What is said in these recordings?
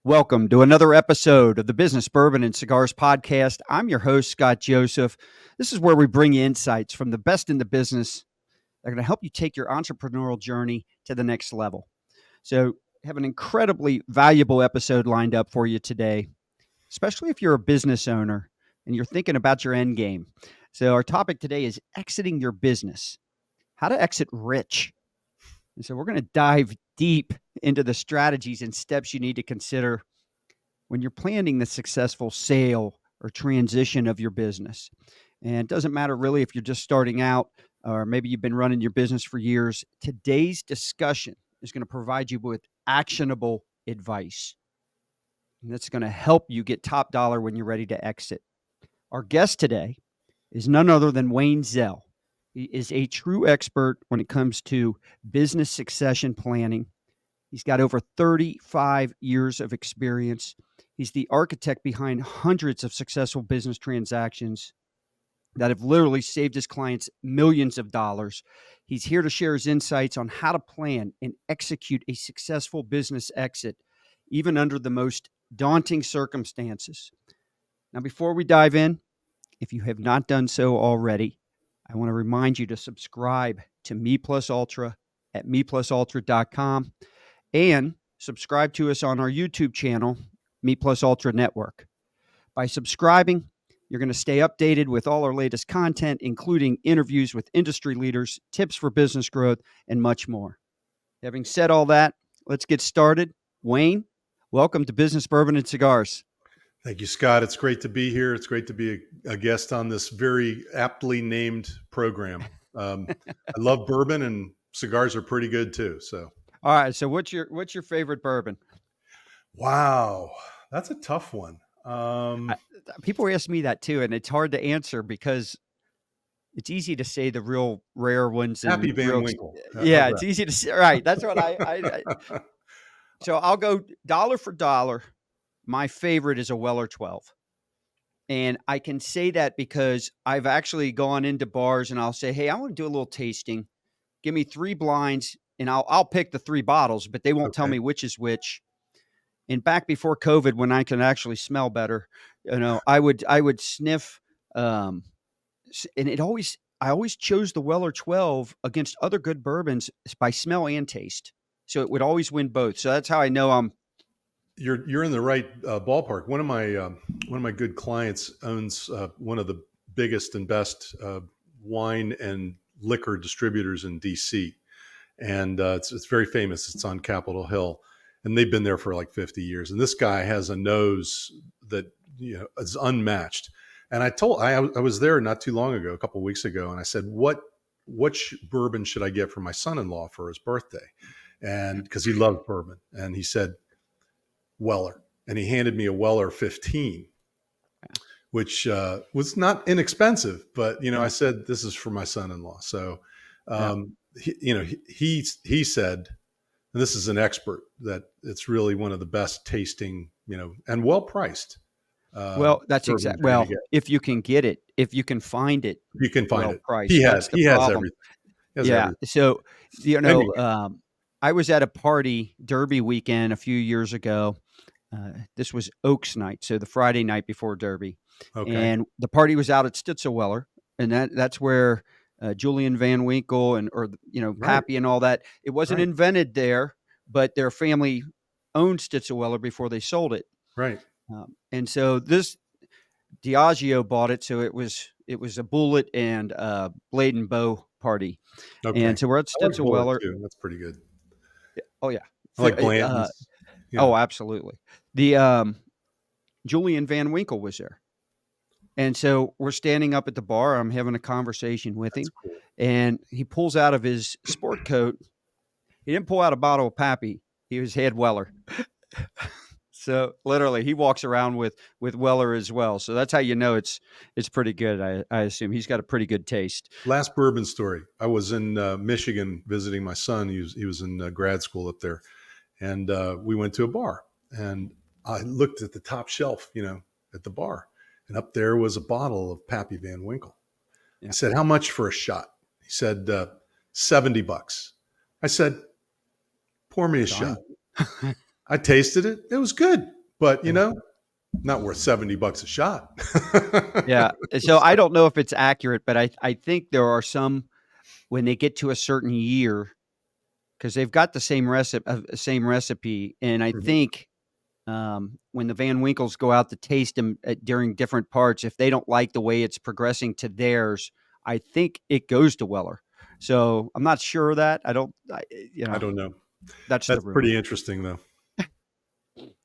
Welcome to another episode of the Business Bourbon and Cigars podcast. I'm your host, Scott Joseph. This is where we bring you insights from the best in the business that are going to help you take your entrepreneurial journey to the next level. So, I have an incredibly valuable episode lined up for you today, especially if you're a business owner and you're thinking about your end game. So, our topic today is exiting your business, how to exit rich. And so, we're going to dive deep into the strategies and steps you need to consider when you're planning the successful sale or transition of your business. And it doesn't matter really if you're just starting out or maybe you've been running your business for years. Today's discussion is going to provide you with actionable advice. And that's going to help you get top dollar when you're ready to exit. Our guest today is none other than Wayne Zell. He is a true expert when it comes to business succession planning. He's got over 35 years of experience. He's the architect behind hundreds of successful business transactions that have literally saved his clients millions of dollars. He's here to share his insights on how to plan and execute a successful business exit, even under the most daunting circumstances. Now, before we dive in, if you have not done so already, I want to remind you to subscribe to Me Plus Ultra at meplusultra.com and subscribe to us on our YouTube channel, Me Plus Ultra Network. By subscribing, you're going to stay updated with all our latest content, including interviews with industry leaders, tips for business growth, and much more. Having said all that, let's get started. Wayne, welcome to Business Bourbon and Cigars. Thank you, Scott. It's great to be here. It's great to be a guest on this very aptly named program. I love bourbon, and cigars are pretty good too. So, all right. So, what's your favorite bourbon? Wow, that's a tough one. People ask me that too, and it's hard to answer because it's easy to say the real rare ones. Pappy Van Winkle. Yeah, it's easy to say. Right. That's what I So I'll go dollar for dollar. My favorite is a Weller 12. And I can say that because I've actually gone into bars and I'll say, hey, I want to do a little tasting. Give me 3 blinds and I'll pick the 3 bottles, but they won't tell me which is which. And back before COVID, when I can actually smell better, I would sniff, and I always chose the Weller 12 against other good bourbons by smell and taste. So it would always win both. So that's how I know You're in the right ballpark. One of my good clients owns one of the biggest and best wine and liquor distributors in DC, and it's very famous. It's on Capitol Hill, and they've been there for like 50 years. And this guy has a nose that is unmatched. And I was there not too long ago, a couple of weeks ago, and I said, what bourbon should I get for my son-in-law for his birthday? And because he loves bourbon, and he said Weller, and he handed me a Weller 15, which was not inexpensive, but I said, this is for my son-in-law. So he said, and this is an expert, that it's really one of the best tasting, and well priced. Well, that's exactly. Well, if you can get it, if you can find it, you can find it. Priced. He has everything. Everything. So I was at a party, Derby weekend, a few years ago. This was Oaks night, so the Friday night before Derby, and the party was out at Stitzelweller, and that's where Julian Van Winkle and Pappy and all that. It wasn't invented there, but their family owned Stitzelweller before they sold it. Right. And so this Diageo bought it, so it was a Bullet and Blade and Bow party. Okay. And so we're at Stitzelweller. That's pretty good. Oh yeah, I like Blanton's. Oh, absolutely. The Julian Van Winkle was there. And so we're standing up at the bar. I'm having a conversation with him. Cool. And he pulls out of his sport coat. He didn't pull out a bottle of Pappy. He had Weller. So literally he walks around with Weller as well. So that's how it's pretty good. I assume he's got a pretty good taste. Last bourbon story. I was in Michigan visiting my son. He was in grad school up there. And we went to a bar, and I looked at the top shelf, at the bar, and up there was a bottle of Pappy Van Winkle. Yeah. I said, how much for a shot? He said, $70. I said, pour me a shot. I tasted it. It was good, but not worth $70 a shot. Yeah. So I don't know if it's accurate, but I think there are some when they get to a certain year because they've got the same recipe, and I Mhm. think when the Van Winkles go out to taste them during different parts, if they don't like the way it's progressing to theirs, I think it goes to Weller. So I'm not sure of that. I don't know. That's the That's rumor. pretty interesting, though.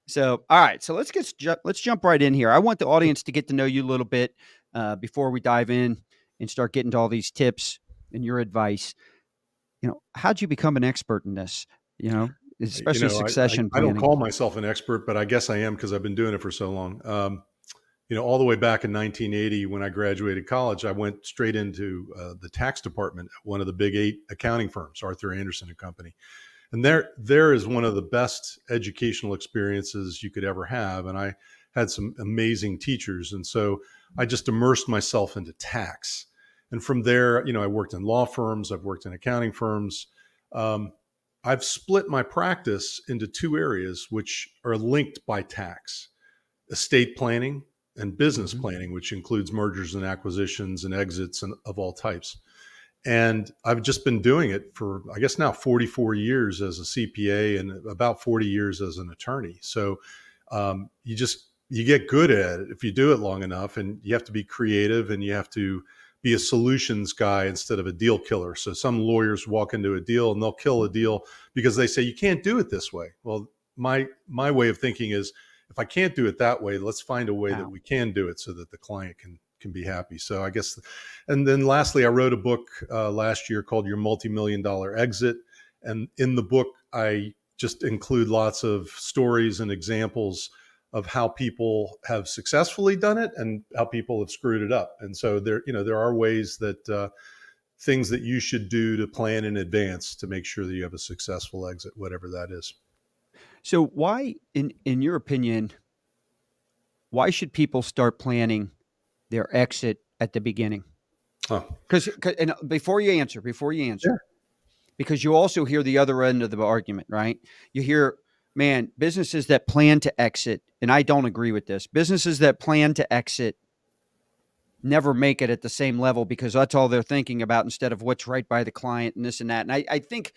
So, all right. So let's jump right in here. I want the audience to get to know you a little bit before we dive in and start getting to all these tips and your advice. How'd you become an expert in this? Especially succession I don't planning. call myself an expert, but I guess I am because I've been doing it for so long. All the way back in 1980 when I graduated college, I went straight into the tax department at one of the big 8 accounting firms, Arthur Anderson and Company. And there is one of the best educational experiences you could ever have. And I had some amazing teachers. And so I just immersed myself into tax. And from there, I worked in law firms, I've worked in accounting firms. Um, I've split my practice into 2 areas, which are linked by tax: estate planning and business Mhm. planning, which includes mergers and acquisitions and exits and of all types. And I've just been doing it for, I guess now 44 years as a CPA and about 40 years as an attorney. So you get good at it if you do it long enough, and you have to be creative and you have to be a solutions guy instead of a deal killer. So some lawyers walk into a deal and they'll kill a deal because they say, you can't do it this way. Well, my way of thinking is, if I can't do it that way, let's find a way that Wow. we can do it so that the client can be happy. So I guess, and then lastly, I wrote a book last year called Your Multi-Million Dollar Exit. And in the book, I just include lots of stories and examples of how people have successfully done it and how people have screwed it up. And so there are ways that things that you should do to plan in advance to make sure that you have a successful exit, whatever that is. So why, in your opinion, why should people start planning their exit at the beginning? Oh, Because and before you answer, yeah. because you also hear the other end of the argument, right? You hear, man, businesses that plan to exit, and I don't agree with this. Businesses that plan to exit never make it at the same level because that's all they're thinking about instead of what's right by the client and this and that. And I think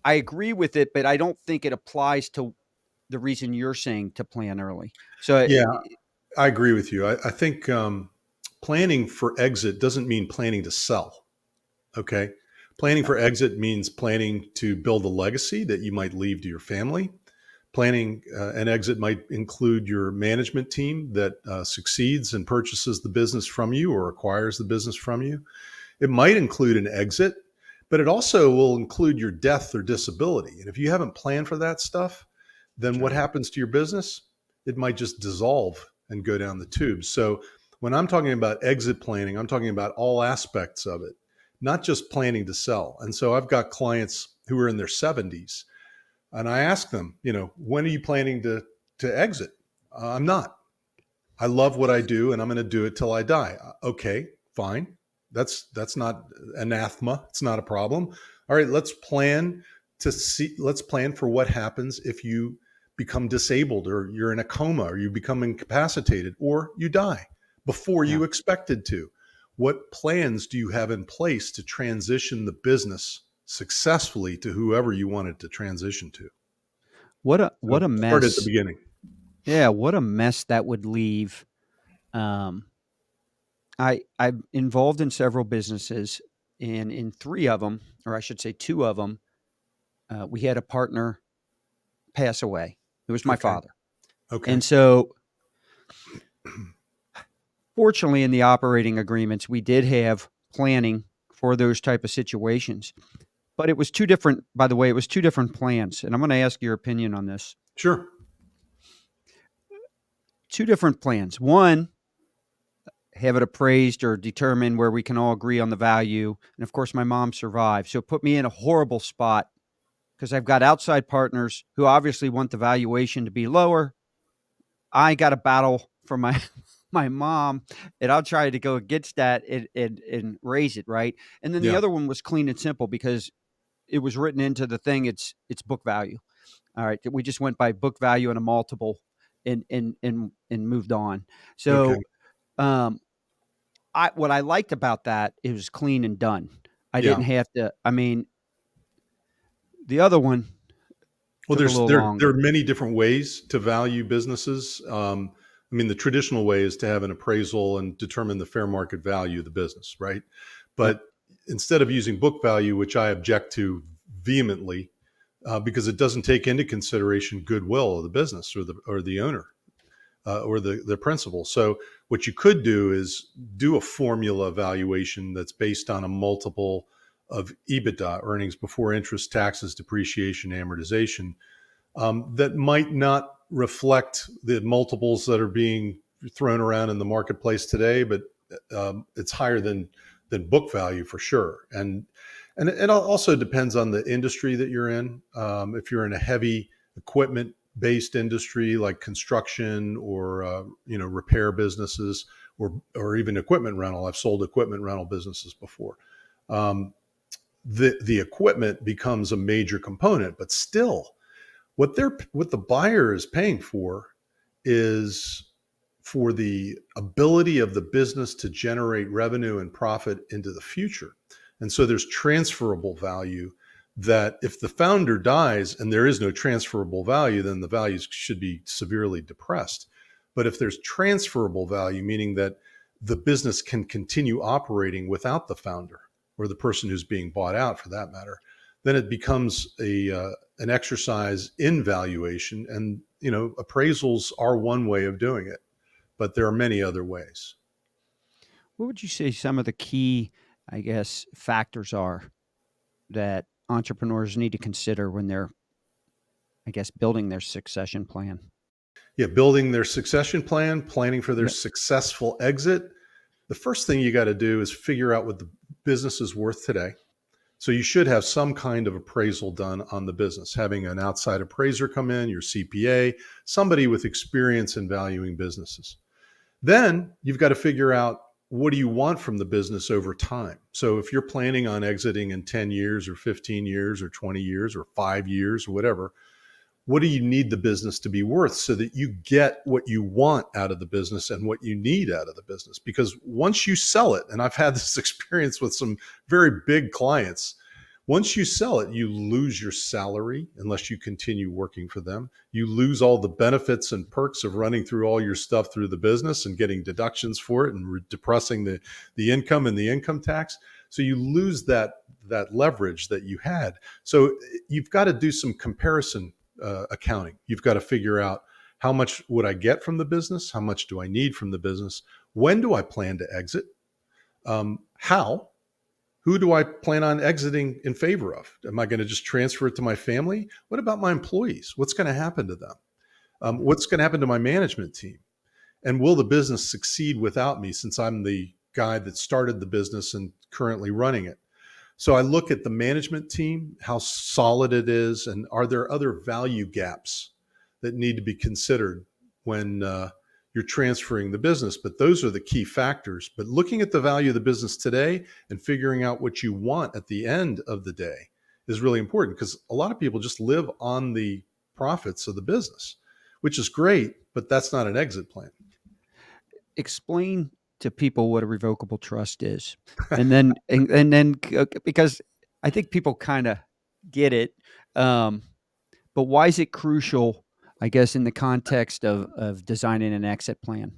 I agree with it, but I don't think it applies to the reason you're saying to plan early. So Yeah, I agree with you. I think planning for exit doesn't mean planning to sell. Okay. Planning for exit means planning to build a legacy that you might leave to your family. Planning an exit might include your management team that succeeds and purchases the business from you or acquires the business from you. It might include an exit, but it also will include your death or disability. And if you haven't planned for that stuff, then what sure. happens to your business? It might just dissolve and go down the tubes. So when I'm talking about exit planning, I'm talking about all aspects of it, not just planning to sell. And so I've got clients who are in their 70s, and I ask them, when are you planning to exit? I'm not. I love what I do, and I'm going to do it till I die. Okay, fine. That's not anathema. It's not a problem. All right, let's plan for what happens if you become disabled, or you're in a coma, or you become incapacitated, or you die before Yeah. you expected to. What plans do you have in place to transition the business successfully to whoever you want it to transition to? What So a start at the mess. beginning. Yeah, what a mess that would leave. Um, I'm involved in several businesses, and in 3 of them, or I should say 2 of them, we had a partner pass away. It was my Okay. father. Okay. And so, fortunately, in the operating agreements, we did have planning for those type of situations. But it was 2 different by the way, it was 2 different plans, and I'm gonna ask your opinion on this. Sure. 2 different plans. One, have it appraised or determined where we can all agree on the value, and of course, my mom survived, so it put me in a horrible spot because I've got outside partners who obviously want the valuation to be lower. I got to battle for my my mom, and I'll try to go against that and raise it, right? And then the Yeah. other one was clean and simple because it was written into the thing. It's book value. All right. We just went by book value and a multiple and moved on. Okay. So what I liked about that, it was clean and done. I Yeah. didn't have to, I mean, the other one Well, took a little there are longer. many different ways to value businesses. I mean, the traditional way is to have an appraisal and determine the fair market value of the business, right? Yep. But instead of using book value, which I object to vehemently, because it doesn't take into consideration goodwill of the business or the owner or the principal. So what you could do is do a formula valuation that's based on a multiple of EBITDA, earnings before interest, taxes, depreciation, amortization, that might not reflect the multiples that are being thrown around in the marketplace today, but it's higher than book value for sure. And it also depends on the industry that you're in. If you're in a heavy equipment based industry like construction or repair businesses or even equipment rental, I've sold equipment rental businesses before. The equipment becomes a major component, but still, what the buyer is paying for is for the ability of the business to generate revenue and profit into the future. And so there's transferable value that if the founder dies and there is no transferable value, then the values should be severely depressed. But if there's transferable value, meaning that the business can continue operating without the founder or the person who's being bought out for that matter, then it becomes an exercise in valuation. And appraisals are one way of doing it, but there are many other ways. What would you say some of the key, I guess, factors are that entrepreneurs need to consider when they're, I guess, building their succession plan? Yeah, building their succession plan, planning for their Yep. successful exit. The first thing you got to do is figure out what the business is worth today. So you should have some kind of appraisal done on the business, having an outside appraiser come in, your CPA, somebody with experience in valuing businesses. Then you've got to figure out, what do you want from the business over time? So if you're planning on exiting in 10 years or 15 years or 20 years or 5 years or whatever, what do you need the business to be worth so that you get what you want out of the business and what you need out of the business? Because once you sell it, and I've had this experience with some very big clients, once you sell it, you lose your salary unless you continue working for them. You lose all the benefits and perks of running through all your stuff through the business and getting deductions for it and depressing the income and the income tax. So you lose that leverage that you had. So you've got to do some comparison accounting. You've got to figure out, how much would I get from the business? How much do I need from the business? When do I plan to exit? How? Who do I plan on exiting in favor of? Am I going to just transfer it to my family? What about my employees? What's going to happen to them? What's going to happen to my management team? And will the business succeed without me, since I'm the guy that started the business and currently running it? So I look at the management team, how solid it is, and are there other value gaps that need to be considered when you're transferring the business? But those are the key factors. But looking at the value of the business today and figuring out what you want at the end of the day is really important, because a lot of people just live on the profits of the business, which is great, but that's not an exit plan. Explain to people what a revocable trust is, and then because I think people kind of get it, but why is it crucial, I guess, in the context of designing an exit plan?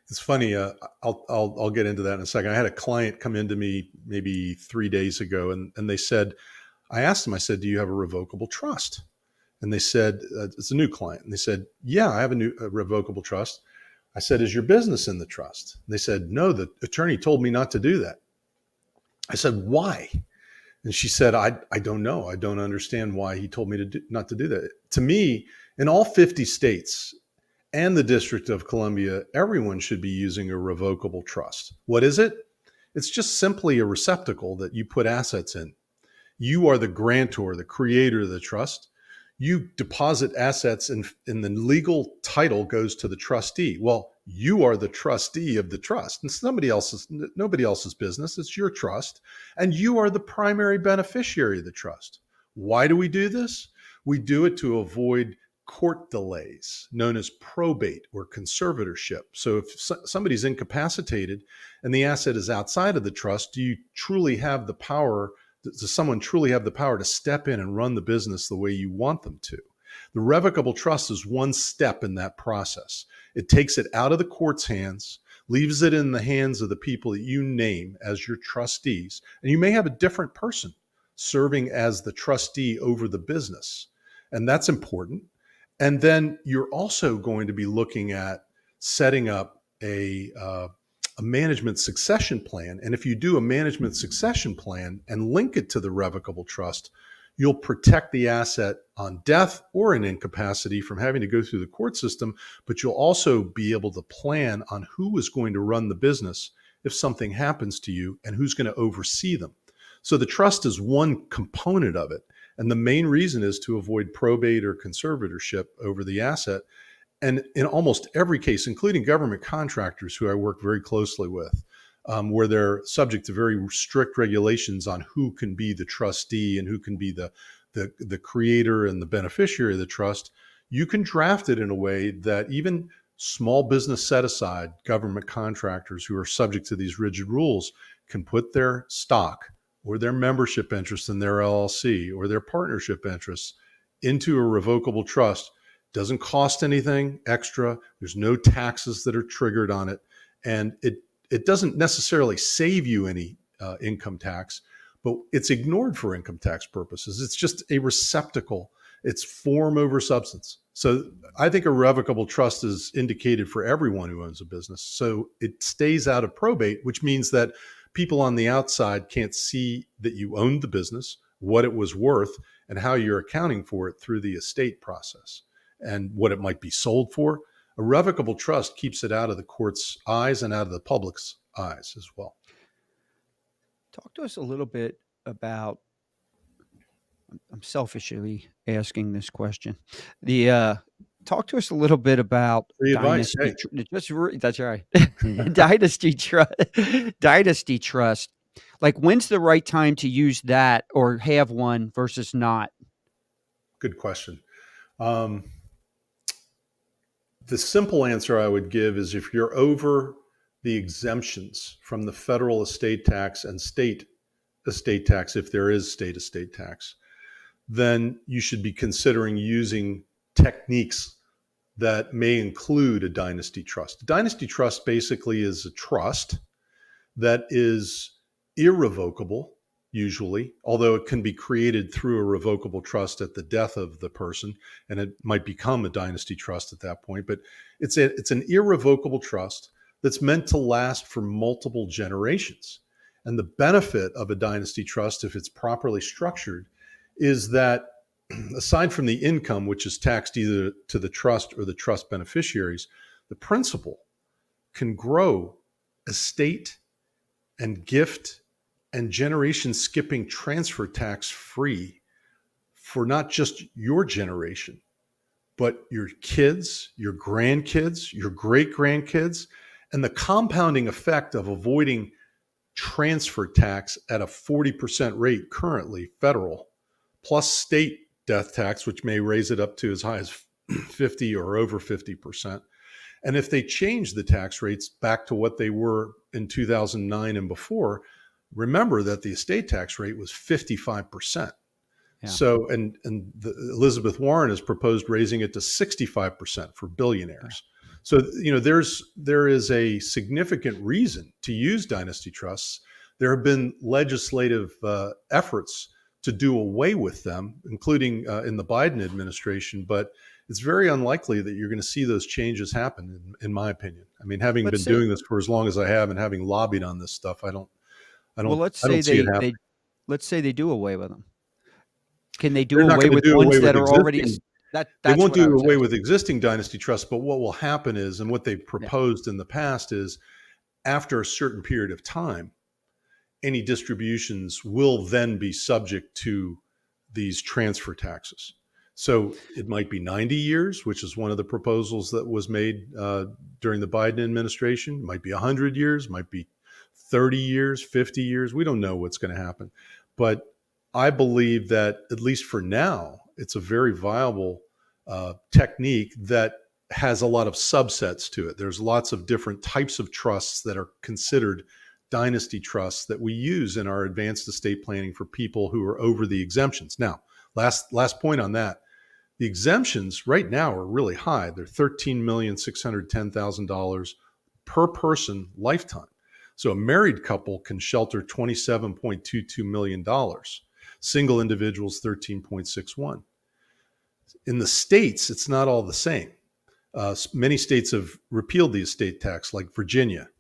It's funny. I'll get into that in a second. I had a client come into me maybe 3 days ago, and they said, I asked them, I said, do you have a revocable trust? And they said, it's a new client. And they said, yeah, I have a revocable trust. I said, is your business in the trust? And they said, no, the attorney told me not to do that. I said, why? And she said, I don't know. I don't understand why he told me not to do that. To me, in all 50 states and the District of Columbia, everyone should be using a revocable trust. What is it? It's just simply a receptacle that you put assets in. You are the grantor, the creator of the trust. You deposit assets and the legal title goes to the trustee. Well, you are the trustee of the trust. It's nobody else's business. It's your trust. And you are the primary beneficiary of the trust. Why do we do this? We do it to avoid court delays known as probate or conservatorship. So if somebody's incapacitated and the asset is outside of the trust, do you truly have the power? Does someone truly have the power to step in and run the business the way you want them to? The revocable trust is one step in that process. It takes it out of the court's hands, leaves it in the hands of the people that you name as your trustees. And you may have a different person serving as the trustee over the business. And that's important. And then you're also going to be looking at setting up a management succession plan. And if you do a management succession plan and link it to the revocable trust, you'll protect the asset on death or an incapacity from having to go through the court system, but you'll also be able to plan on who is going to run the business if something happens to you and who's going to oversee them. So the trust is one component of it. And the main reason is to avoid probate or conservatorship over the asset. And in almost every case, including government contractors who I work very closely with, where they're subject to very strict regulations on who can be the trustee and who can be the creator and the beneficiary of the trust, you can draft it in a way that even small business set-aside government contractors who are subject to these rigid rules can put their stock or their membership interest in their LLC or their partnership interests into a revocable trust. Doesn't cost anything extra. There's no taxes that are triggered on it. And it doesn't necessarily save you any income tax, but it's ignored for income tax purposes. It's just a receptacle. It's form over substance. So I think a revocable trust is indicated for everyone who owns a business. So it stays out of probate, which means that people on the outside can't see that you owned the business, what it was worth, and how you're accounting for it through the estate process and what it might be sold for. A revocable trust keeps it out of the court's eyes and out of the public's eyes as well. Talk to us a little bit about, I'm selfishly asking this question. Talk to us a little bit about Free advice. Dynasty. That's right. Dynasty Trust. Like, when's the right time to use that or have one versus not? Good question. The simple answer I would give is if you're over the exemptions from the federal estate tax and state estate tax, if there is state estate tax, then you should be considering using techniques that may include a dynasty trust. A dynasty trust basically is a trust that is irrevocable, usually, although it can be created through a revocable trust at the death of the person, and it might become a dynasty trust at that point. But it's an irrevocable trust that's meant to last for multiple generations. And the benefit of a dynasty trust, if it's properly structured, is that aside from the income, which is taxed either to the trust or the trust beneficiaries, the principal can grow estate and gift and generation skipping transfer tax free for not just your generation, but your kids, your grandkids, your great grandkids, and the compounding effect of avoiding transfer tax at a 40% rate currently federal, plus state death tax, which may raise it up to as high as 50 or over 50%. And if they change the tax rates back to what they were in 2009 and before, remember that the estate tax rate was 55%. Yeah. So, Elizabeth Warren has proposed raising it to 65% for billionaires. Yeah. So, there is a significant reason to use dynasty trusts. There have been legislative efforts to do away with them, including in the Biden administration, but it's very unlikely that you're going to see those changes happen, in my opinion. I mean, having been doing this for as long as I have and having lobbied on this stuff, I don't see it happening. Let's say they do away with them. Can they do away with ones that are already? They won't do away with existing dynasty trusts, but what will happen is, and what they've proposed in the past is, after a certain period of time, any distributions will then be subject to these transfer taxes. So it might be 90 years, which is one of the proposals that was made during the Biden administration. It might be 100 years, might be 30 years, 50 years. We don't know what's going to happen. But I believe that, at least for now, it's a very viable technique that has a lot of subsets to it. There's lots of different types of trusts that are considered dynasty trusts that we use in our advanced estate planning for people who are over the exemptions. Now, last point on that. The exemptions right now are really high. They're $13,610,000 per person lifetime. So a married couple can shelter $27.22 million. Single individuals, 13.61. In the states, it's not all the same. Many states have repealed the estate tax, like Virginia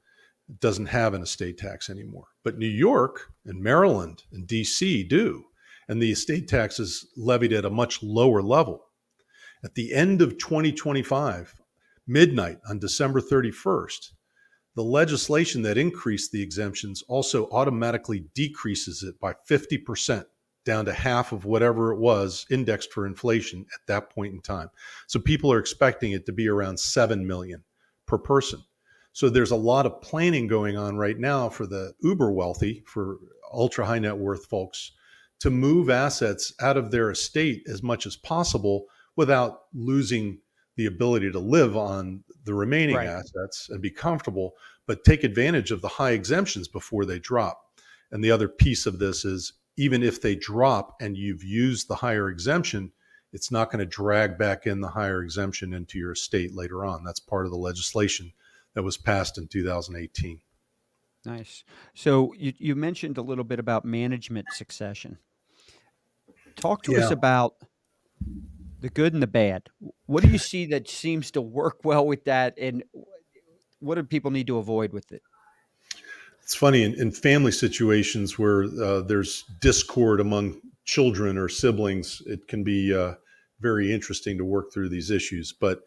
doesn't have an estate tax anymore. But New York and Maryland and DC do. And the estate tax is levied at a much lower level. At the end of 2025, midnight on December 31st, the legislation that increased the exemptions also automatically decreases it by 50%, down to half of whatever it was indexed for inflation at that point in time. So people are expecting it to be around 7 million per person. So there's a lot of planning going on right now for the uber wealthy, for ultra high net worth folks, to move assets out of their estate as much as possible without losing the ability to live on the remaining assets and be comfortable, but take advantage of the high exemptions before they drop. And the other piece of this is, even if they drop and you've used the higher exemption, it's not going to drag back in the higher exemption into your estate later on. That's part of the legislation that was passed in 2018. Nice. So you mentioned a little bit about management succession. Talk to us about the good and the bad. What do you see that seems to work well with that, and what do people need to avoid with it? It's funny, in family situations where there's discord among children or siblings, it can be very interesting to work through these issues. But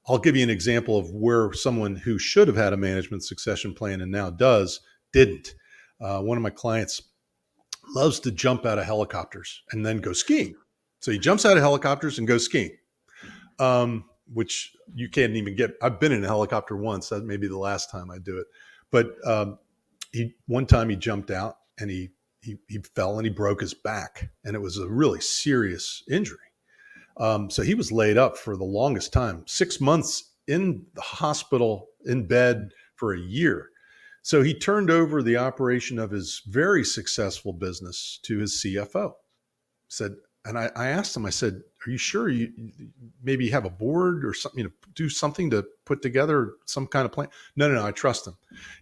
I'll give you an example of where someone who should have had a management succession plan and now does, didn't. One of my clients loves to jump out of helicopters and then go skiing. So he jumps out of helicopters and goes skiing, which you can't even get. I've been in a helicopter once. That may be the last time I do it. But one time he jumped out and he fell and he broke his back. And it was a really serious injury. So he was laid up for the longest time, 6 months in the hospital, in bed for a year. So he turned over the operation of his very successful business to his CFO. And I asked him, I said, are you sure you maybe have a board or something, do something to put together some kind of plan? No, I trust him.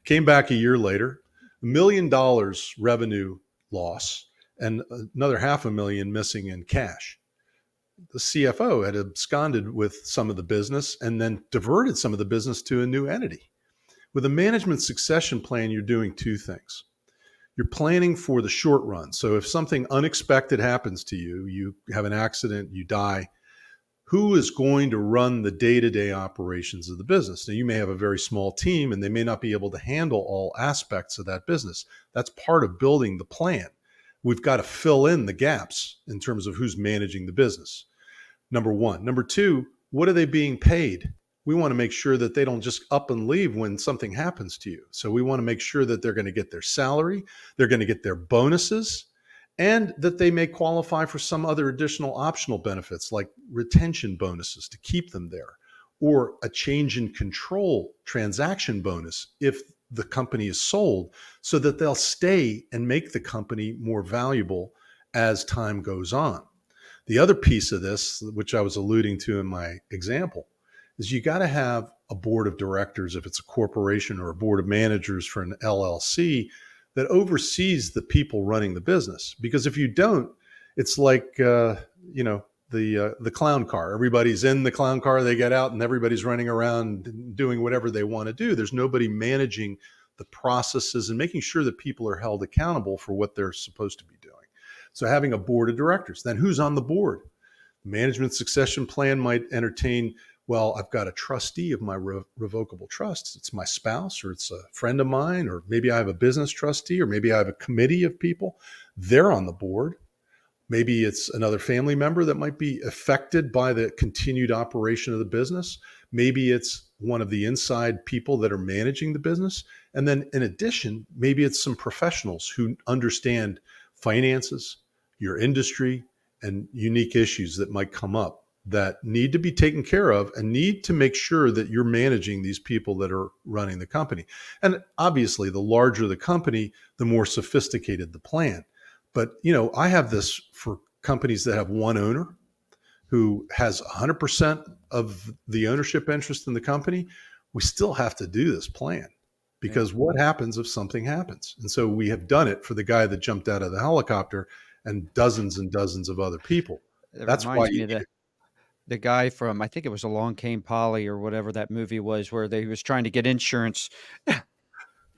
Came back a year later, $1 million revenue loss and another $500,000 missing in cash. The CFO had absconded with some of the business and then diverted some of the business to a new entity. With a management succession plan, you're doing two things. You're planning for the short run. So if something unexpected happens to you, you have an accident, you die, who is going to run the day-to-day operations of the business? Now, you may have a very small team and they may not be able to handle all aspects of that business. That's part of building the plan. We've got to fill in the gaps in terms of who's managing the business. Number one. Number two, what are they being paid? We want to make sure that they don't just up and leave when something happens to you. So we want to make sure that they're going to get their salary, they're going to get their bonuses, and that they may qualify for some other additional optional benefits like retention bonuses to keep them there, or a change in control transaction bonus if the company is sold, so that they'll stay and make the company more valuable as time goes on. The other piece of this, which I was alluding to in my example, is you got to have a board of directors, if it's a corporation, or a board of managers for an LLC, that oversees the people running the business. Because if you don't, it's like the clown car. Everybody's in the clown car, they get out, and everybody's running around doing whatever they want to do. There's nobody managing the processes and making sure that people are held accountable for what they're supposed to be doing. So having a board of directors. Then who's on the board? Management succession plan might entertain, well, I've got a trustee of my revocable trust. It's my spouse, or it's a friend of mine, or maybe I have a business trustee, or maybe I have a committee of people. They're on the board. Maybe it's another family member that might be affected by the continued operation of the business. Maybe it's one of the inside people that are managing the business. And then in addition, maybe it's some professionals who understand finances, your industry, and unique issues that might come up that need to be taken care of and need to make sure that you're managing these people that are running the company. And obviously, the larger the company, the more sophisticated the plan. But, I have this for companies that have one owner who has 100% of the ownership interest in the company. We still have to do this plan because what happens if something happens? And so we have done it for the guy that jumped out of the helicopter and dozens of other people. It That's why reminds me you of need it. the guy from, I think it was Along Came Polly or whatever that movie was, where they was trying to get insurance. He's Yeah,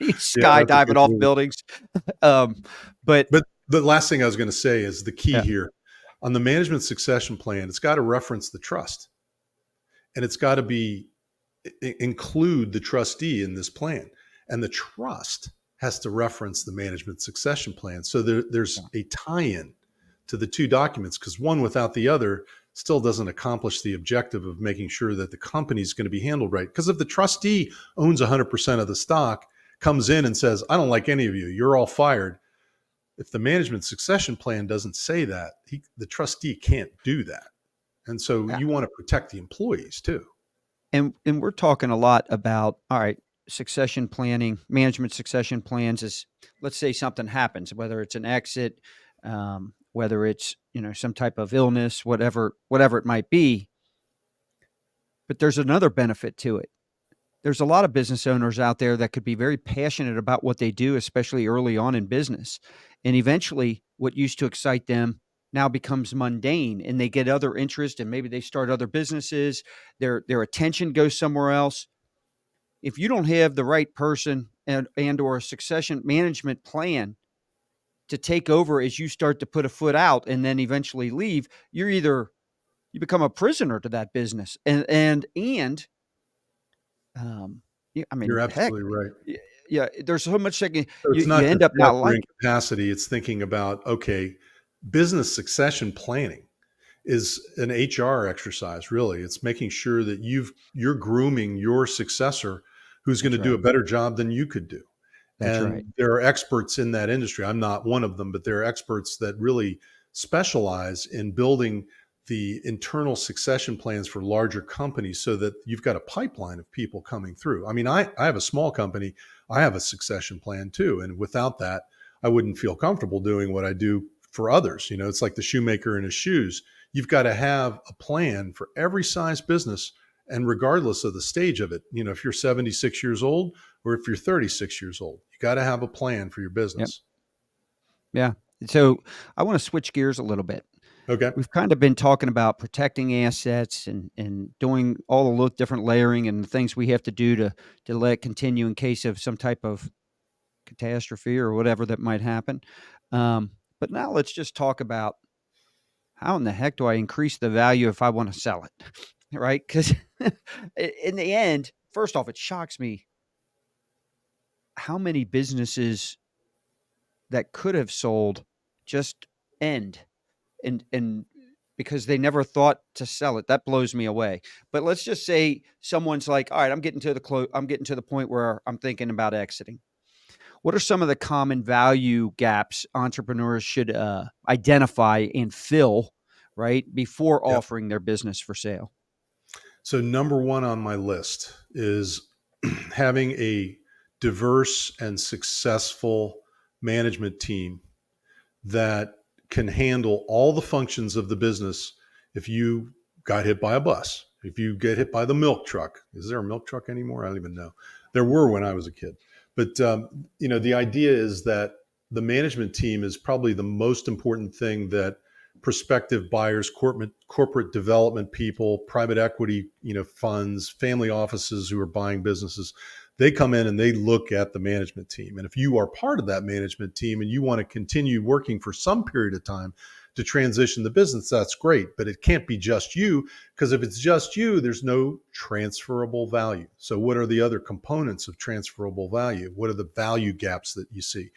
that's a skydiving good off movie. buildings. But But the last thing I was going to say is the key yeah, here on the management succession plan. It's got to reference the trust, and it's got to be include the trustee in this plan, and the trust has to reference the management succession plan. So there's yeah, a tie-in to the two documents, because one without the other still doesn't accomplish the objective of making sure that the company is going to be handled right. Because if the trustee owns 100% of the stock, comes in and says, I don't like any of you, you're all fired. If the management succession plan doesn't say that, the trustee can't do that. And so yeah. you want to protect the employees too. And we're talking a lot about, all right, succession planning, management succession plans is, let's say something happens, whether it's an exit, whether it's, some type of illness, whatever it might be. But there's another benefit to it. There's a lot of business owners out there that could be very passionate about what they do, especially early on in business. And eventually, what used to excite them now becomes mundane, and they get other interests, and maybe they start other businesses. Their attention goes somewhere else. If you don't have the right person and or a succession management plan to take over as you start to put a foot out and then eventually leave, you become a prisoner to that business. Yeah, I You're mean, heck, absolutely right. yeah, there's so much that So it's you not end just up not death or liking. incapacity. It's thinking about, okay, business succession planning is an HR exercise, really. It's making sure that you're grooming your successor who's going That's to do right. a better job than you could do. That's right. And there are experts in that industry. I'm not one of them, but there are experts that really specialize in building the internal succession plans for larger companies so that you've got a pipeline of people coming through. I mean, I have a small company. I have a succession plan too. And without that, I wouldn't feel comfortable doing what I do for others. It's like the shoemaker in his shoes. You've got to have a plan for every size business, and regardless of the stage of it. If you're 76 years old or if you're 36 years old, you got to have a plan for your Yep. business. Yeah. So I want to switch gears a little bit. Okay. We've kind of been talking about protecting assets and doing all the different layering and the things we have to do to let it continue in case of some type of catastrophe or whatever that might happen. But now let's just talk about how in the heck do I increase the value if I want to sell it, right? Because in the end, first off, it shocks me how many businesses that could have sold just end and because they never thought to sell it. That blows me away. But let's just say someone's like, all right, I'm getting to the point where I'm thinking about exiting. What are some of the common value gaps entrepreneurs should identify and fill, right, before Yep. offering their business for sale? So number one on my list is having a diverse and successful management team that can handle all the functions of the business. If you got hit by a bus, if you get hit by the milk truck, is there a milk truck anymore? I don't even know. There were when I was a kid. But the idea is that the management team is probably the most important thing that prospective buyers, corporate development people, private equity, funds, family offices who are buying businesses, they come in and they look at the management team. And if you are part of that management team and you want to continue working for some period of time to transition the business, that's great. But it can't be just you, because if it's just you, there's no transferable value. So what are the other components of transferable value? What are the value gaps that you see?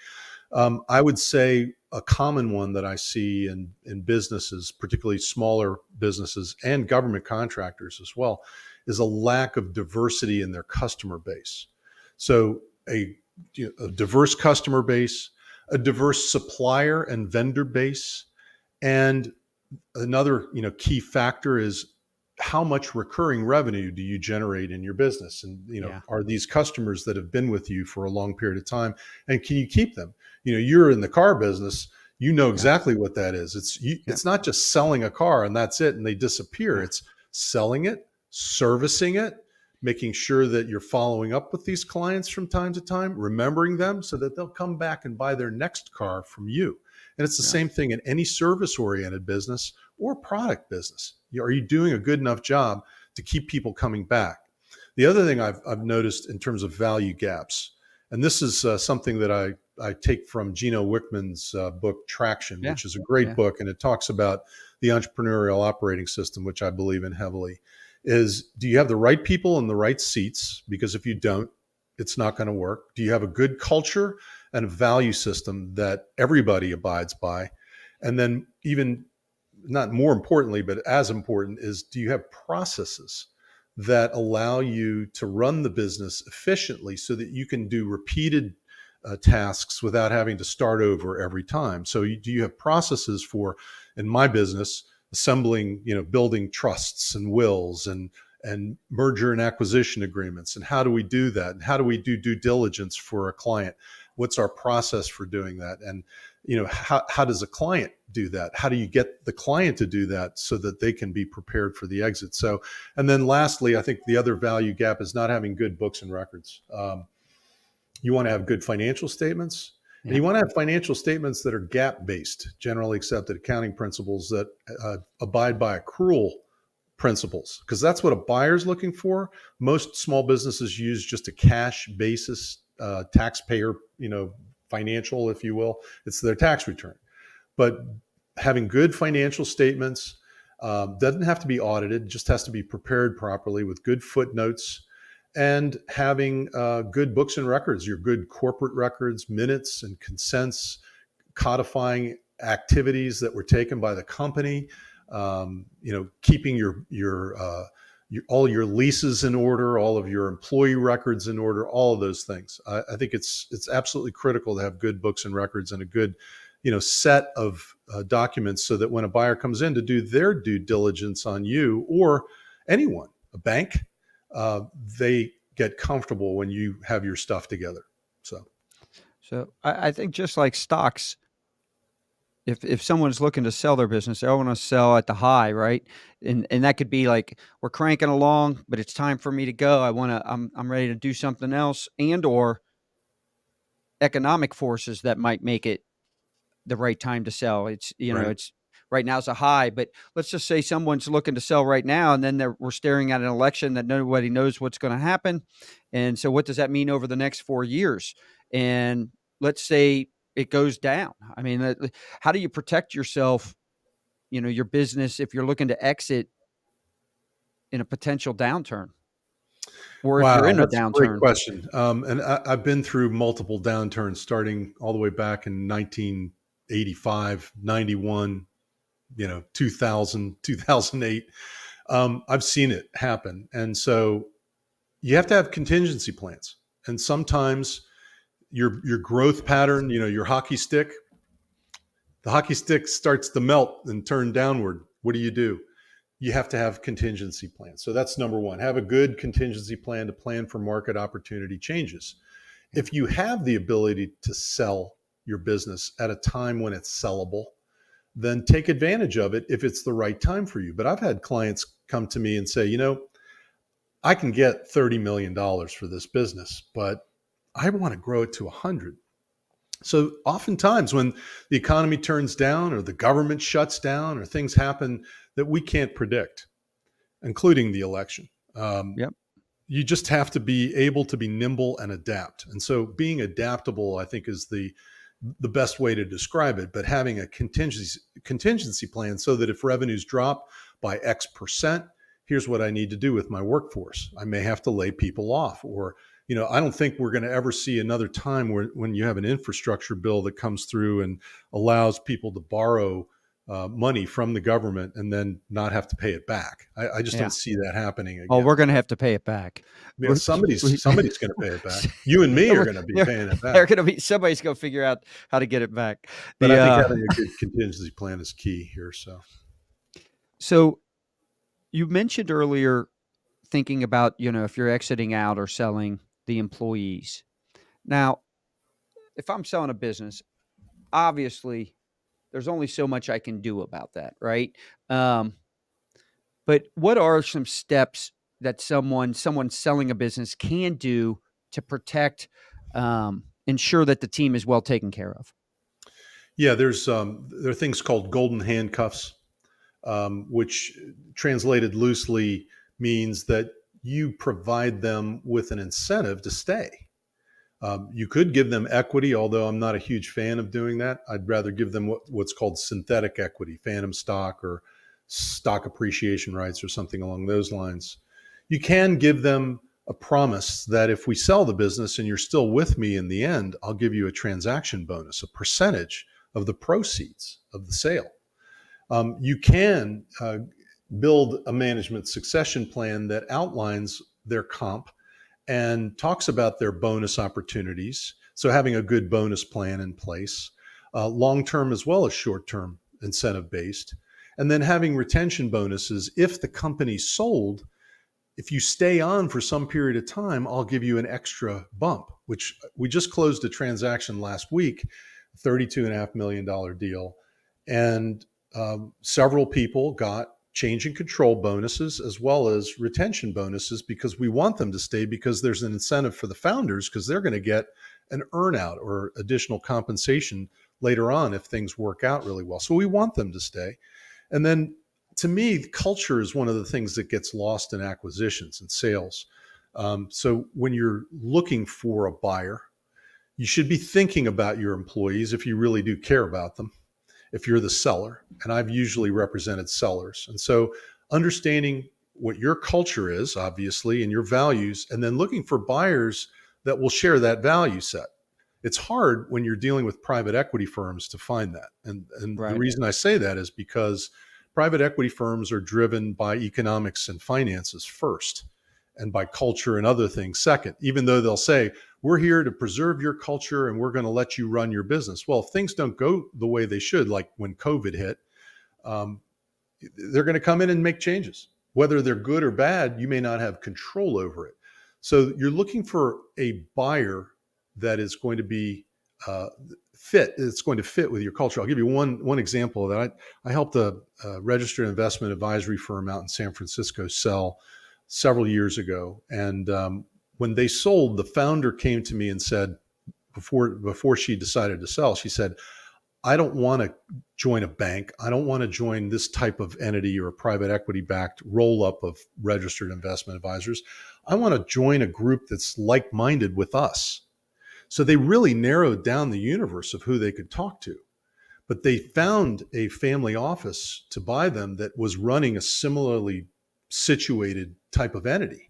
I would say a common one that I see in businesses, particularly smaller businesses and government contractors as well, is a lack of diversity in their customer base. So a diverse customer base, a diverse supplier and vendor base, and Another, key factor is how much recurring revenue do you generate in your business? And, Yeah. are these customers that have been with you for a long period of time, and can you keep them? You're in the car business, Yeah. exactly what that is. Yeah. It's not just selling a car and that's it and they disappear. Yeah. It's selling it, servicing it, making sure that you're following up with these clients from time to time, remembering them so that they'll come back and buy their next car from you. And it's the Yeah. same thing in any service oriented business or product business. Are you doing a good enough job to keep people coming back? The other thing I've noticed in terms of value gaps, and this is something that I take from Gino Wickman's book Traction, Yeah. which is a great Yeah. book, and it talks about the entrepreneurial operating system, which I believe in heavily. Is, do you have the right people in the right seats? Because if you don't, it's not going to work. Do you have a good culture and a value system that everybody abides by? And then, even not more importantly, but as important, is, do you have processes that allow you to run the business efficiently so that you can do repeated tasks without having to start over every time? So do you have processes for, in my business, assembling, building trusts and wills and merger and acquisition agreements? And how do we do that? And how do we do due diligence for a client? What's our process for doing that? And how does a client do that? How do you get the client to do that so that they can be prepared for the exit? So, and then lastly, I think the other value gap is not having good books and records. You want to have good financial statements, and Yeah. you want to have financial statements that are GAAP based, generally accepted accounting principles that abide by accrual principles, because that's what a buyer's looking for. Most small businesses use just a cash basis, taxpayer, financial, if you will. It's their tax return. But having good financial statements doesn't have to be audited, just has to be prepared properly with good footnotes, and having good books and records, your good corporate records, minutes and consents, codifying activities that were taken by the company, keeping your all your leases in order, all of your employee records in order, all of those things. I think it's absolutely critical to have good books and records and a good, set of documents, so that when a buyer comes in to do their due diligence on you or anyone, a bank, they get comfortable when you have your stuff together. So I think just like stocks, if someone's looking to sell their business, they want to sell at the high, right? And that could be like, we're cranking along, but it's time for me to go. I'm ready to do something else, and or economic forces that might make it the right time to sell. It's, Right. it's right now it's a high, but let's just say someone's looking to sell right now, and then we're staring at an election that nobody knows what's going to happen. And so what does that mean over the next 4 years? And let's say it goes down. I mean, how do you protect yourself, your business, if you're looking to exit in a potential downturn, or if you're Wow, in a that's a great downturn? question. And I've been through multiple downturns, starting all the way back in 1985, 91, 2000, 2008. I've seen it happen. And so you have to have contingency plans. And sometimes your growth pattern, your hockey stick, the hockey stick starts to melt and turn downward. What do? You have to have contingency plans. So that's number one. Have a good contingency plan to plan for market opportunity changes. If you have the ability to sell your business at a time when it's sellable, then take advantage of it if it's the right time for you. But I've had clients come to me and say, I can get $30 million for this business, but I want to grow it to 100. So oftentimes when the economy turns down or the government shuts down or things happen that we can't predict, including the election, Yep. you just have to be able to be nimble and adapt. And so being adaptable, I think, is the best way to describe it. But having a contingency plan so that if revenues drop by X%, here's what I need to do with my workforce. I may have to lay people off, or I don't think we're going to ever see another time when you have an infrastructure bill that comes through and allows people to borrow money from the government and then not have to pay it back. I just Yeah. don't see that happening again. Oh, we're going to have to pay it back. Yeah, somebody's going to pay it back. You and me are going to be paying it They're back. going to be, somebody's going to figure out how to get it back. But I think having a good contingency plan is key here. So So you mentioned earlier thinking about, if you're exiting out or selling the employees. Now, if I'm selling a business, obviously there's only so much I can do about that, right? Um, but what are some steps that someone selling a business can do to protect, ensure that the team is well taken care of? Yeah, there are things called golden handcuffs, which translated loosely means that you provide them with an incentive to stay. You could give them equity, although I'm not a huge fan of doing that. I'd rather give them what's called synthetic equity, phantom stock or stock appreciation rights or something along those lines. You can give them a promise that if we sell the business and you're still with me in the end, I'll give you a transaction bonus, a percentage of the proceeds of the sale. You can build a management succession plan that outlines their comp and talks about their bonus opportunities. So having a good bonus plan in place, long-term as well as short-term incentive based, and then having retention bonuses. If the company's sold, if you stay on for some period of time, I'll give you an extra bump, which we just closed a transaction last week, $32.5 million deal. And several people got change in control bonuses as well as retention bonuses because we want them to stay, because there's an incentive for the founders because they're going to get an earnout or additional compensation later on if things work out really well. So we want them to stay. And then to me, culture is one of the things that gets lost in acquisitions and sales. So when you're looking for a buyer, you should be thinking about your employees if you really do care about them, if you're the seller. And I've usually represented sellers. And so understanding what your culture is, obviously, and your values, and then looking for buyers that will share that value set. It's hard when you're dealing with private equity firms to find that. And Right. The reason I say that is because private equity firms are driven by economics and finances first, and by culture and other things second, even though they'll say, we're here to preserve your culture and we're going to let you run your business. Well, if things don't go the way they should, like when COVID hit, they're going to come in and make changes. Whether they're good or bad, you may not have control over it. So you're looking for a buyer that is going to be fit. It's going to fit with your culture. I'll give you one example of that. I helped a registered investment advisory firm out in San Francisco sell several years ago. And when they sold, the founder came to me and said, before she decided to sell, she said, I don't want to join a bank. I don't want to join this type of entity or a private equity backed roll up of registered investment advisors. I want to join a group that's like-minded with us. So they really narrowed down the universe of who they could talk to. But they found a family office to buy them that was running a similarly situated type of entity.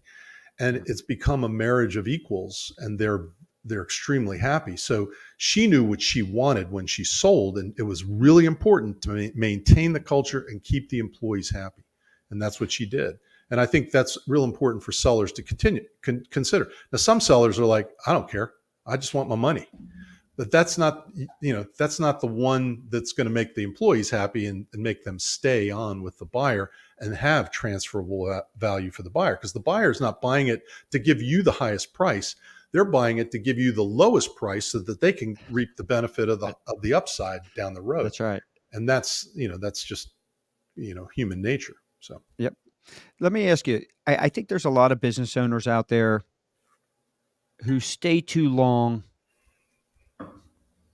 And it's become a marriage of equals, and they're extremely happy. So she knew what she wanted when she sold, and it was really important to maintain the culture and keep the employees happy. And that's what she did. And I think that's real important for sellers to consider. Now, some sellers are like, I don't care. I just want my money. But that's not the one that's going to make the employees happy and make them stay on with the buyer and have transferable value for the buyer, because the buyer is not buying it to give you the highest price. They're buying it to give you the lowest price so that they can reap the benefit of the upside down the road. That's right. And that's just, human nature. So, Yep. Let me ask you, I think there's a lot of business owners out there who stay too long,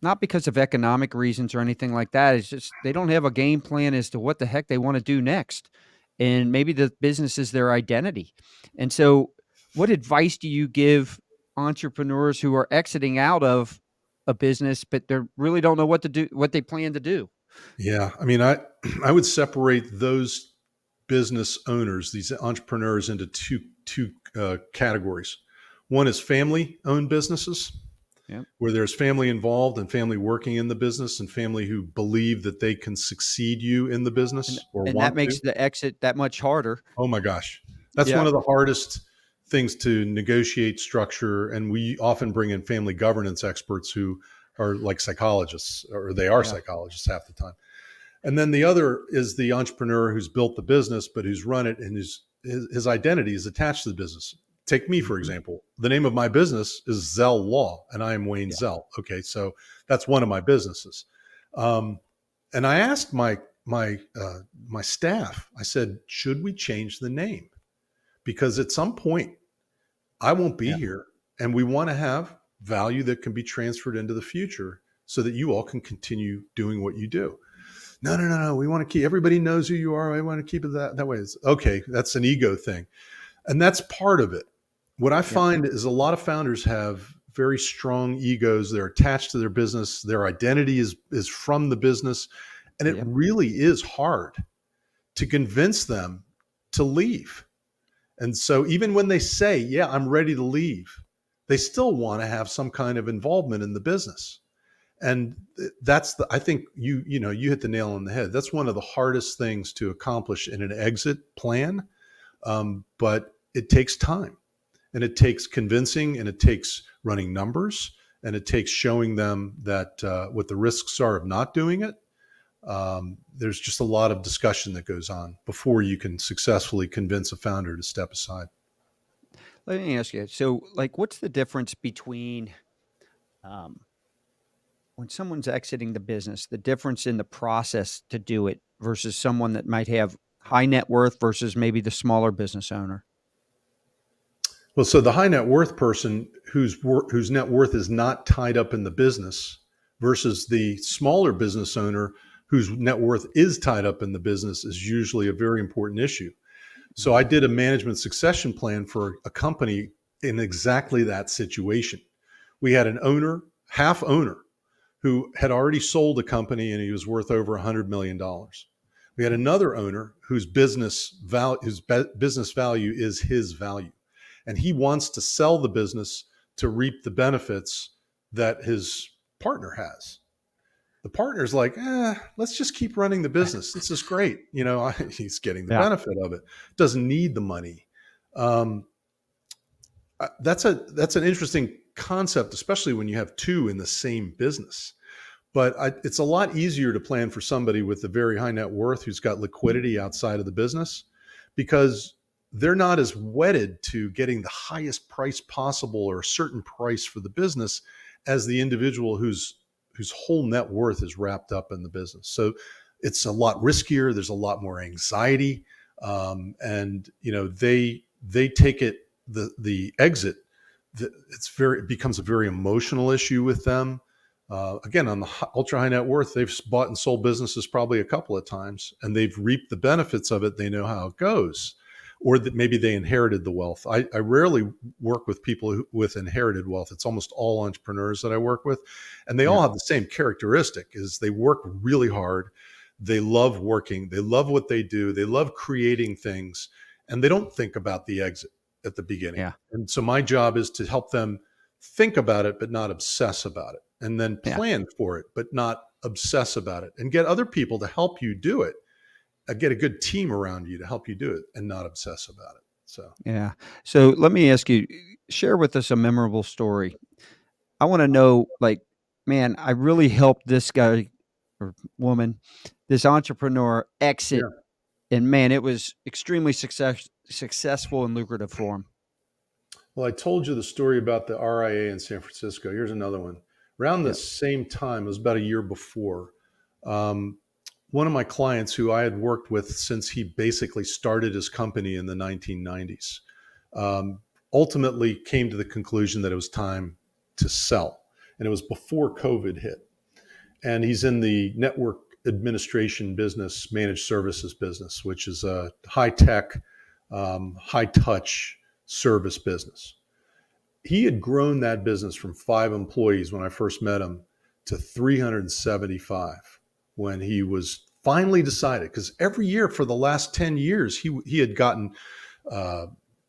not because of economic reasons or anything like that. It's just they don't have a game plan as to what the heck they want to do next. And maybe the business is their identity. And so what advice do you give entrepreneurs who are exiting out of a business, but they really don't know what to do, what they plan to do? yeah, I mean, I would separate those business owners, these entrepreneurs, into two categories. One is family-owned businesses, Yep. where there's family involved and family working in the business and family who believe that they can succeed you in the business or And want that makes to. the exit that much harder. Oh my gosh. That's Yeah. one of the hardest things to negotiate structure. And we often bring in family governance experts who are like psychologists, or they are Yeah. psychologists half the time. And then the other is the entrepreneur who's built the business, but who's run it, and his identity is attached to the business. Take me, for example. The name of my business is Zell Law, and I am Wayne Zell. Okay, so that's one of my businesses. And I asked my staff, I said, should we change the name? Because at some point, I won't be here, and we want to have value that can be transferred into the future so that you all can continue doing what you do. No. We want to keep, everybody knows who you are. I want to keep it that way. It's okay. That's an ego thing. And that's part of it. What I find is a lot of founders have very strong egos. They're attached to their business. Their identity is from the business. And it really is hard to convince them to leave. And so even when they say, yeah, I'm ready to leave, they still want to have some kind of involvement in the business. And that's I think you hit the nail on the head. That's one of the hardest things to accomplish in an exit plan. But it takes time, and it takes convincing, and it takes running numbers, and it takes showing them that what the risks are of not doing it. There's just a lot of discussion that goes on before you can successfully convince a founder to step aside. Let me ask you. So, like, what's the difference between when someone's exiting the business, the difference in the process to do it versus someone that might have high net worth versus maybe the smaller business owner? Well, so the high net worth person whose net worth is not tied up in the business versus the smaller business owner whose net worth is tied up in the business is usually a very important issue. So I did a management succession plan for a company in exactly that situation. We had an owner, half owner, who had already sold a company and he was worth over $100 million. We had another owner whose business value is his value. And he wants to sell the business to reap the benefits that his partner has. The partner's like, let's just keep running the business. This is great. He's getting the benefit of it. Doesn't need the money. That's an interesting concept, especially when you have two in the same business. But it's a lot easier to plan for somebody with a very high net worth who's got liquidity outside of the business, because they're not as wedded to getting the highest price possible or a certain price for the business as the individual whose whole net worth is wrapped up in the business. So it's a lot riskier. There's a lot more anxiety. And they take it, the exit, it becomes a very emotional issue with them. Again, on the ultra high net worth, they've bought and sold businesses probably a couple of times, and they've reaped the benefits of it. They know how it goes, or that maybe they inherited the wealth. I rarely work with people with inherited wealth. It's almost all entrepreneurs that I work with, and they all have the same characteristic: is they work really hard. They love working. They love what they do. They love creating things, and they don't think about the exit at the beginning. Yeah. And so my job is to help them think about it, but not obsess about it, and then plan for it, but not obsess about it, and get other people to help you do it. Get a good team around you to help you do it and not obsess about it. So let me ask you, share with us a memorable story. I want to know, like, man, I really helped this guy or woman, this entrepreneur exit. And man, it was extremely successful and lucrative for him. Well, I told you the story about the RIA in San Francisco. Here's another one. Around the same time, it was about a year before, one of my clients who I had worked with since he basically started his company in the 1990s, ultimately came to the conclusion that it was time to sell. And it was before COVID hit. And he's in the network administration business, managed services business, which is a high-tech, high-touch service business. He had grown that business from 5 employees when I first met him to 375 when he was finally decided, because every year for the last 10 years, he had gotten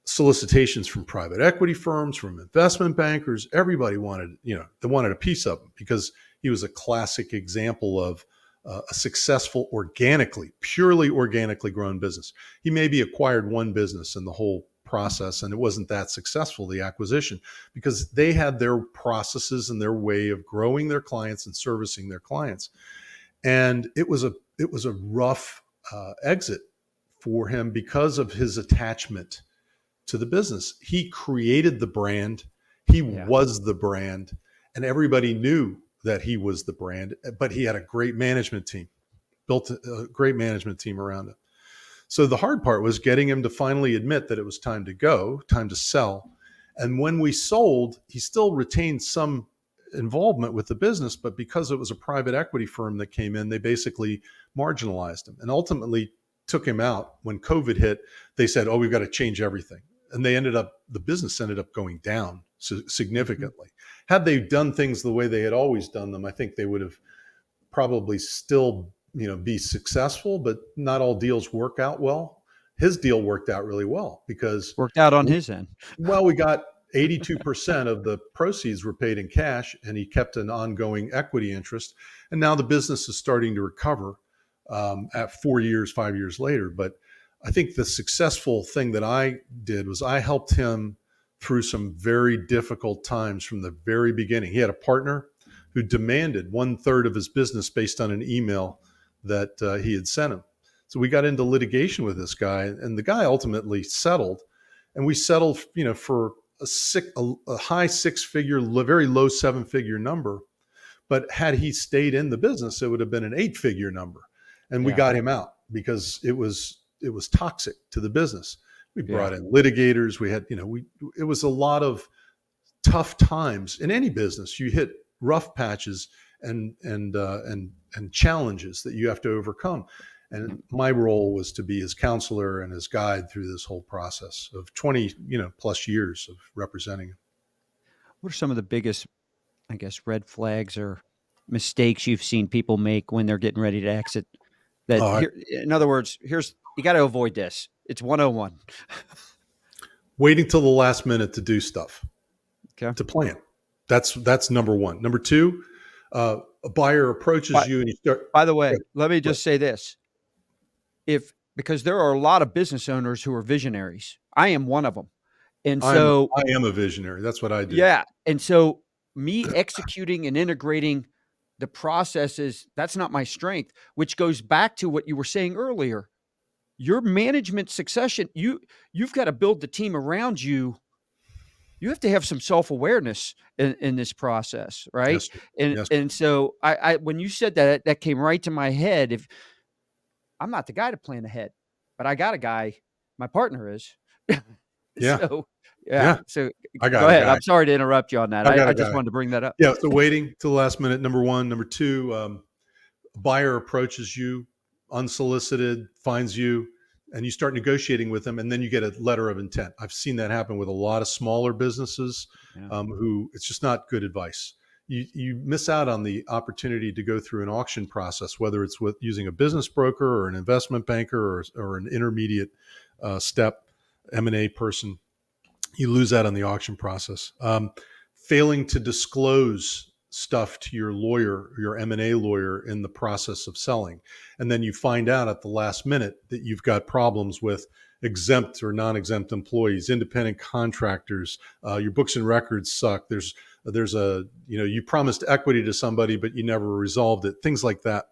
solicitations from private equity firms, from investment bankers. Everybody wanted, they wanted a piece of him because he was a classic example of a successful purely organically grown business. He maybe acquired one business in the whole process, and it wasn't that successful, the acquisition, because they had their processes and their way of growing their clients and servicing their clients. And it was a it was a rough exit for him because of his attachment to the business. He created the brand. He was the brand, and everybody knew that he was the brand, but he had a great management team, built a great management team around him. So the hard part was getting him to finally admit that it was time to go, time to sell. And when we sold, he still retained some involvement with the business, but because it was a private equity firm that came in, they basically marginalized him and ultimately took him out. When COVID hit, they said, "Oh, we've got to change everything." And the business ended up going down significantly. Had they done things the way they had always done them, I think they would have probably still, be successful, but not all deals work out well. His deal worked out really well because Worked out on his end. we got 82% of the proceeds were paid in cash, and he kept an ongoing equity interest. And now the business is starting to recover at 5 years later. But I think the successful thing that I did was I helped him through some very difficult times from the very beginning. He had a partner who demanded 1/3 of his business based on an email that he had sent him. So we got into litigation with this guy, and the guy ultimately settled. And we settled, for a high 6-figure, very low 7-figure number. But had he stayed in the business, it would have been an 8-figure number. And we got him out because it was toxic to the business. We brought in litigators. We had, it was a lot of tough times in any business. You hit rough patches and challenges that you have to overcome. And my role was to be his counselor and his guide through this whole process of 20, plus years of representing him. What are some of the biggest, I guess, red flags or mistakes you've seen people make when they're getting ready to exit? In other words, you got to avoid this. It's 101. Waiting till the last minute to do stuff, to plan. That's number one. Number two, a buyer approaches you and you start. By the way, let me just say this. Because there are a lot of business owners who are visionaries. I am one of them. And so I am a visionary. That's what I do. Yeah. And so me executing and integrating the processes, that's not my strength, which goes back to what you were saying earlier. Your management succession, you've got to build the team around you. You have to have some self-awareness in this process, right? Yes. And so I when you said that came right to my head. If I'm not the guy to plan ahead, but I got a guy, my partner is. Yeah. So, So I got go ahead. I'm sorry to interrupt you on that. I just wanted to bring that up. Yeah. So waiting till the last minute, number one. Number two, a buyer approaches you unsolicited, finds you, and you start negotiating with them, and then you get a letter of intent. I've seen that happen with a lot of smaller businesses who it's just not good advice. You miss out on the opportunity to go through an auction process, whether it's with using a business broker or an investment banker or an intermediate step M&A person. You lose out on the auction process. Failing to disclose stuff to your lawyer, your M&A lawyer, in the process of selling. And then you find out at the last minute that you've got problems with exempt or non-exempt employees, independent contractors, your books and records suck. There's you promised equity to somebody, but you never resolved it. Things like that.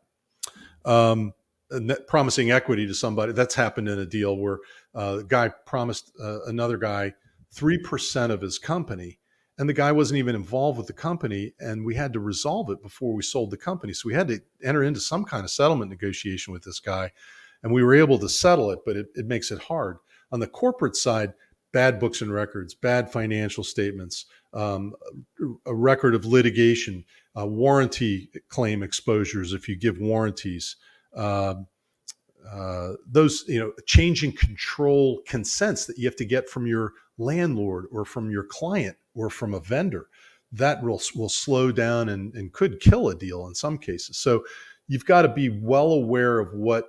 Promising equity to somebody, that's happened in a deal where the guy promised another guy 3% of his company, and the guy wasn't even involved with the company, and we had to resolve it before we sold the company. So we had to enter into some kind of settlement negotiation with this guy, and we were able to settle it, but it makes it hard. On the corporate side, bad books and records, bad financial statements, a record of litigation, warranty claim exposures if you give warranties, those, change in control consents that you have to get from your landlord or from your client or from a vendor, that will slow down and could kill a deal in some cases. So you've got to be well aware of what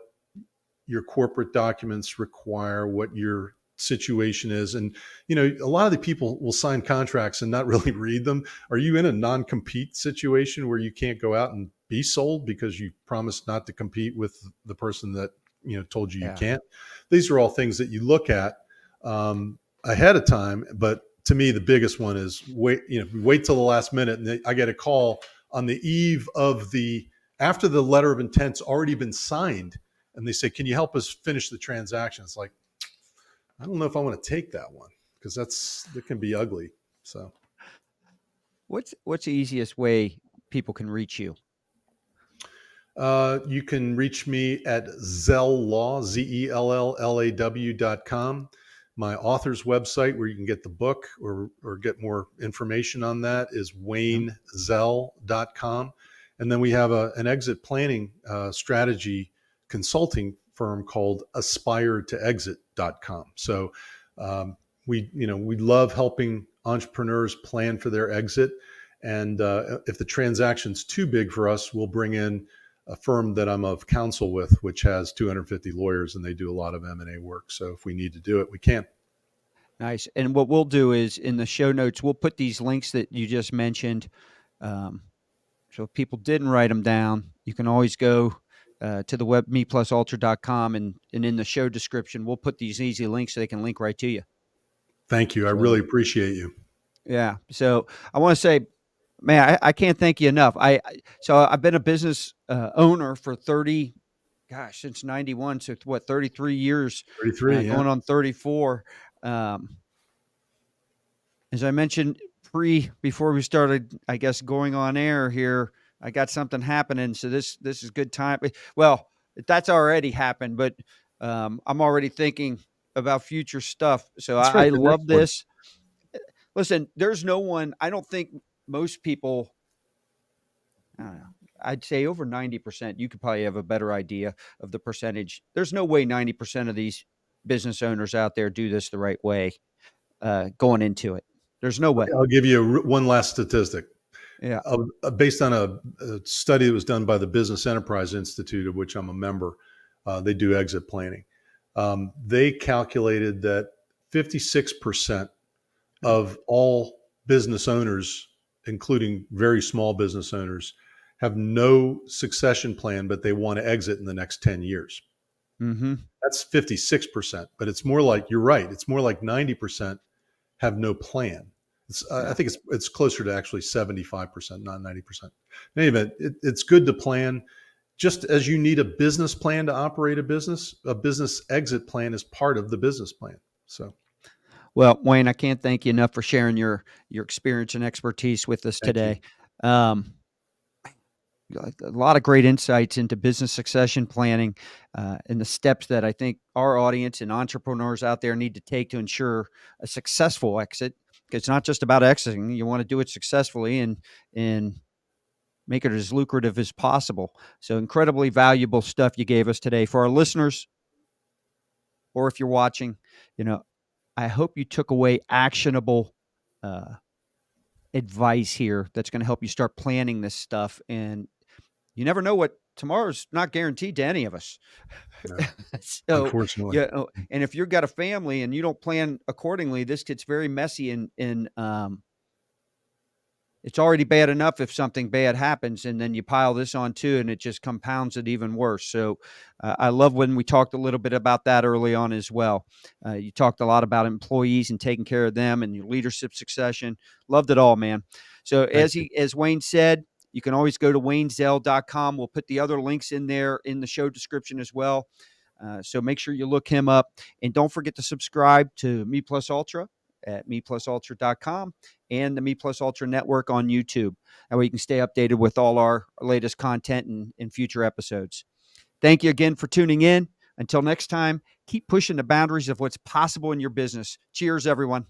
your corporate documents require, what your situation is. And, a lot of the people will sign contracts and not really read them. Are you in a non-compete situation where you can't go out and be sold because you promised not to compete with the person that, told you can't? These are all things that you look at ahead of time. But to me, the biggest one is wait till the last minute. And I get a call on the eve of the after the letter of intent's already been signed, and they say, "Can you help us finish the transaction?" It's like, I don't know if I want to take that one because that can be ugly. So, What's the easiest way people can reach you? you can reach me at zelllaw, ZELLLAW.com. My author's website, where you can get the book or get more information on that, is WayneZell.com. And then we have an exit planning strategy consulting firm called AspireToExit.com. So we love helping entrepreneurs plan for their exit. And if the transaction's too big for us, we'll bring in a firm that I'm of counsel with, which has 250 lawyers, and they do a lot of M&A work. So if we need to do it, we can. Nice. And what we'll do is in the show notes, we'll put these links that you just mentioned. So if people didn't write them down, you can always go to the web, meplusultra.com, and in the show description, we'll put these easy links so they can link right to you. Thank you. I really appreciate you. Yeah. So I want to say, man, I can't thank you enough. So I've been a business owner for since 91. So what, 33 years, 33, going on 34. As I mentioned before we started, I guess, going on air here, I got something happening. So this is good time. Well, that's already happened, but I'm already thinking about future stuff. So That's right, I the love next one. this. Listen, there's no one, I don't think most people, I don't know, I'd say over 90%, you could probably have a better idea of the percentage. There's no way 90% of these business owners out there do this the right way going into it. There's no way. I'll give you one last statistic. Yeah. Based on a study that was done by the Business Enterprise Institute, of which I'm a member. They do exit planning. They calculated that 56% of all business owners, including very small business owners, have no succession plan, but they want to exit in the next 10 years. Mm-hmm. That's 56%, but it's more like, you're right, it's more like 90% have no plan. I think it's closer to actually 75%, not 90%. In any event, it's good to plan. Just as you need a business plan to operate a business exit plan is part of the business plan. So, well, Wayne, I can't thank you enough for sharing your experience and expertise with us today. A lot of great insights into business succession planning and the steps that I think our audience and entrepreneurs out there need to take to ensure a successful exit. It's not just about exiting. You want to do it successfully and make it as lucrative as possible. So incredibly valuable stuff you gave us today. For our listeners, or if you're watching, I hope you took away actionable advice here that's going to help you start planning this stuff. And you never know what tomorrow's not guaranteed to any of us. no, So, unfortunately, and if you've got a family and you don't plan accordingly, this gets very messy and it's already bad enough if something bad happens and then you pile this on too, and it just compounds it even worse. So I love when we talked a little bit about that early on as well. You talked a lot about employees and taking care of them and your leadership succession. Loved it all, man. So as Wayne said, you can always go to WayneZell.com. We'll put the other links in there in the show description as well. So make sure you look him up, and don't forget to subscribe to Me Plus Ultra at meplusultra.com and the Me Plus Ultra Network on YouTube. That way you can stay updated with all our latest content and future episodes. Thank you again for tuning in. Until next time, keep pushing the boundaries of what's possible in your business. Cheers, everyone.